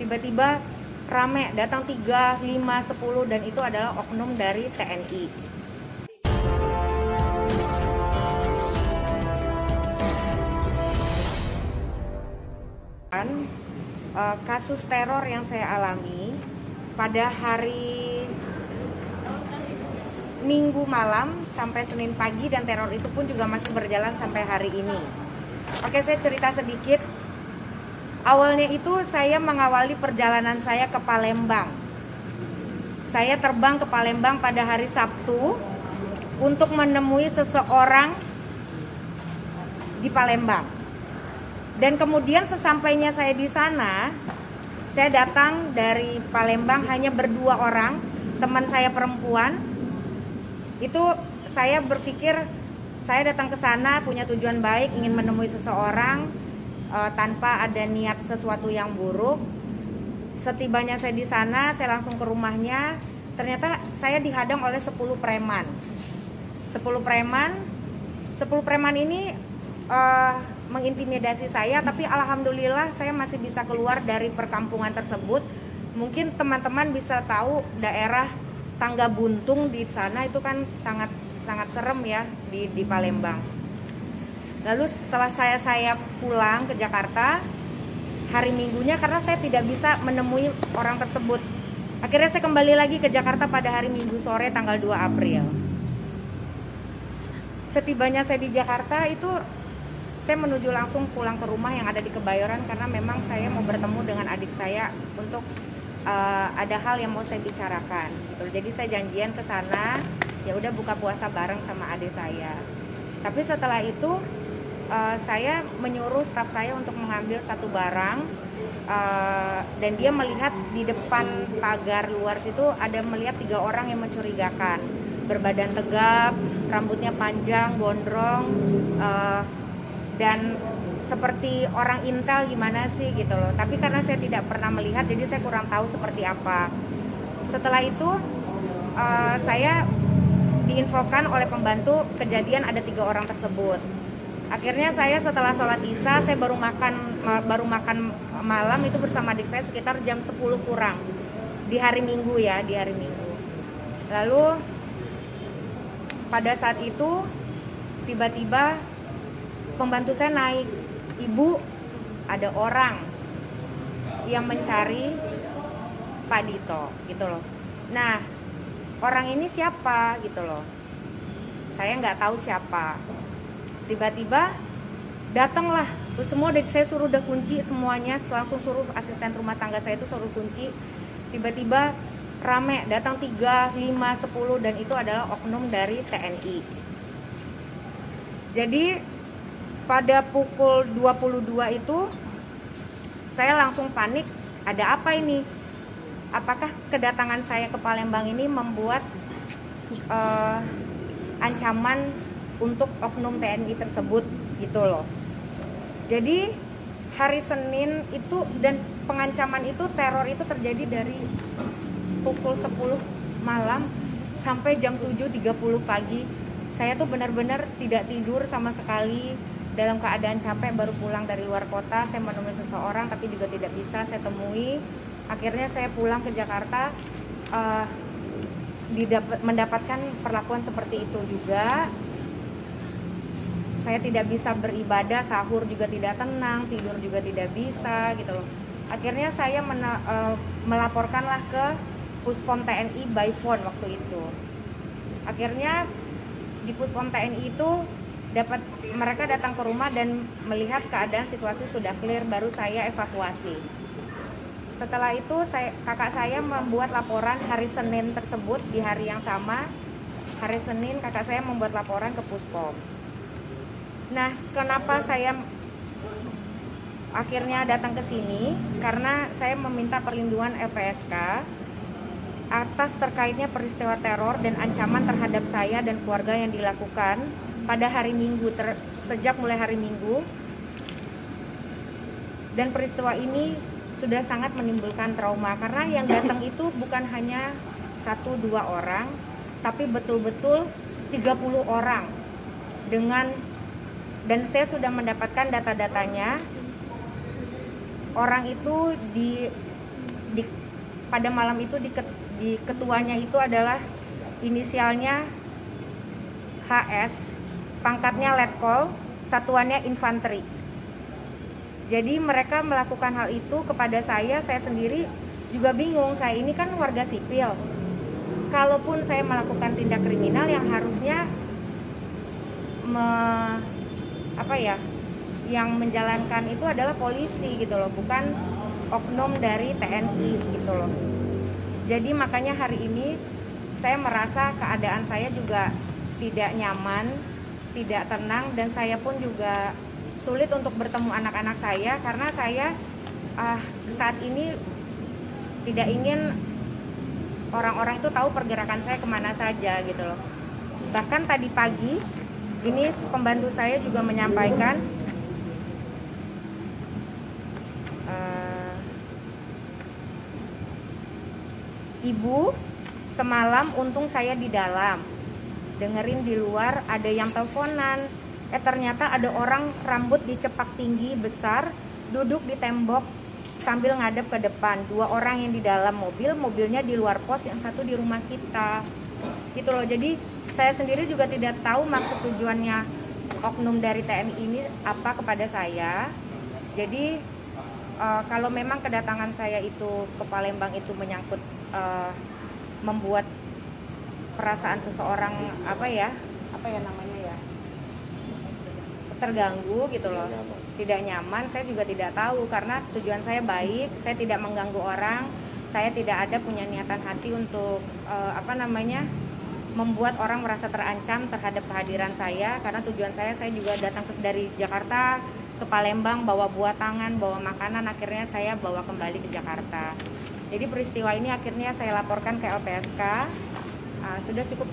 tiba-tiba rame, datang 3, 5, 10 dan itu adalah oknum dari TNI. Kasus teror yang saya alami pada hari Minggu malam sampai Senin pagi, dan teror itu pun juga masih berjalan sampai hari ini. Oke, saya cerita sedikit. Awalnya itu saya mengawali perjalanan saya ke Palembang. Saya terbang ke Palembang pada hari Sabtu untuk menemui seseorang di Palembang. Dan kemudian sesampainya saya di sana, saya datang dari Palembang hanya berdua orang, teman saya perempuan. Itu saya berpikir saya datang ke sana punya tujuan baik, ingin menemui seseorang tanpa ada niat sesuatu yang buruk. Setibanya saya di sana, saya langsung ke rumahnya. Ternyata saya dihadang oleh 10 preman. 10 preman ini mengintimidasi saya, tapi alhamdulillah saya masih bisa keluar dari perkampungan tersebut. Mungkin teman-teman bisa tahu daerah Tangga Buntung di sana itu kan sangat serem ya di Palembang. Lalu setelah saya pulang ke Jakarta hari Minggunya, karena saya tidak bisa menemui orang tersebut, akhirnya saya kembali lagi ke Jakarta pada hari Minggu sore tanggal 2 April. Setibanya saya di Jakarta itu saya menuju langsung pulang ke rumah yang ada di Kebayoran, karena memang saya mau bertemu dengan adik saya untuk ada hal yang mau saya bicarakan gitu. Jadi saya janjian ke sana, ya udah buka puasa bareng sama adik saya. Tapi setelah itu saya menyuruh staf saya untuk mengambil satu barang, dan dia melihat di depan pagar luar situ ada melihat 3 orang yang mencurigakan, berbadan tegap, rambutnya panjang, gondrong, dan seperti orang intel gimana sih gitu loh. Tapi karena saya tidak pernah melihat, jadi saya kurang tahu seperti apa. Setelah itu saya diinfokan oleh pembantu kejadian ada 3 orang tersebut. Akhirnya saya setelah sholat isya, saya baru makan malam itu bersama adik saya sekitar jam 10 kurang di hari Minggu ya, di hari Minggu. Lalu pada saat itu tiba-tiba pembantu saya naik, "Ibu, ada orang yang mencari Pak Dito," gitu loh. Nah, orang ini siapa gitu loh. Saya nggak tahu siapa. Tiba-tiba datanglah semua, dari saya suruh udah kunci semuanya, langsung suruh asisten rumah tangga saya itu suruh kunci. Tiba-tiba rame, datang 3, 5, 10 dan itu adalah oknum dari TNI. Jadi pada pukul 22 itu saya langsung panik, ada apa ini? Apakah kedatangan saya ke Palembang ini membuat ancaman untuk oknum TNI tersebut gitu loh. Jadi hari Senin itu, dan pengancaman itu, teror itu terjadi dari pukul 10 malam sampai jam 7.30 pagi. Saya tuh benar-benar tidak tidur sama sekali, dalam keadaan capek, baru pulang dari luar kota. Saya menemui seseorang tapi juga tidak bisa saya temui. Akhirnya saya pulang ke Jakarta, mendapatkan perlakuan seperti itu juga. Saya tidak bisa beribadah, sahur juga tidak tenang, tidur juga tidak bisa gitu loh. Akhirnya saya melaporkanlah ke Puspom TNI by phone waktu itu. Akhirnya di Puspom TNI itu mereka datang ke rumah dan melihat keadaan situasi sudah clear, baru saya evakuasi. Setelah itu kakak saya membuat laporan hari Senin tersebut, di hari yang sama. Hari Senin kakak saya membuat laporan ke Puspom. Nah, kenapa saya akhirnya datang ke sini? Karena saya meminta perlindungan LPSK atas terkaitnya peristiwa teror dan ancaman terhadap saya dan keluarga yang dilakukan pada hari Minggu, sejak mulai hari Minggu. Dan peristiwa ini sudah sangat menimbulkan trauma, karena yang datang itu bukan hanya 1-2 orang, tapi betul-betul 30 orang dan saya sudah mendapatkan data-datanya. Orang itu di pada malam itu di ketuanya itu adalah inisialnya HS, pangkatnya letkol, satuannya infanteri. Jadi mereka melakukan hal itu kepada saya sendiri juga bingung. Saya ini kan warga sipil. Kalaupun saya melakukan tindak kriminal, yang harusnya yang menjalankan itu adalah polisi gitu loh, bukan oknum dari TNI gitu loh. Jadi makanya hari ini saya merasa keadaan saya juga tidak nyaman, tidak tenang, dan saya pun juga sulit untuk bertemu anak-anak saya karena saya saat ini tidak ingin orang-orang itu tahu pergerakan saya kemana saja gitu loh. Bahkan tadi pagi ini pembantu saya juga menyampaikan Ibu, semalam untung saya di dalam dengerin di luar ada yang teleponan. Ternyata ada orang rambut dicepak tinggi besar duduk di tembok sambil ngadep ke depan. 2 orang yang di dalam mobil, mobilnya di luar pos, yang satu di rumah kita gitu loh. Jadi saya sendiri juga tidak tahu maksud tujuannya oknum dari TNI ini apa kepada saya. Jadi kalau memang kedatangan saya itu ke Palembang itu menyangkut membuat perasaan seseorang terganggu gitu loh, tidak nyaman, saya juga tidak tahu karena tujuan saya baik, saya tidak mengganggu orang, saya tidak ada punya niatan hati untuk membuat orang merasa terancam terhadap kehadiran saya, karena tujuan saya juga datang dari Jakarta ke Palembang bawa buah tangan, bawa makanan, akhirnya saya bawa kembali ke Jakarta. Jadi peristiwa ini akhirnya saya laporkan ke LPSK. Sudah cukup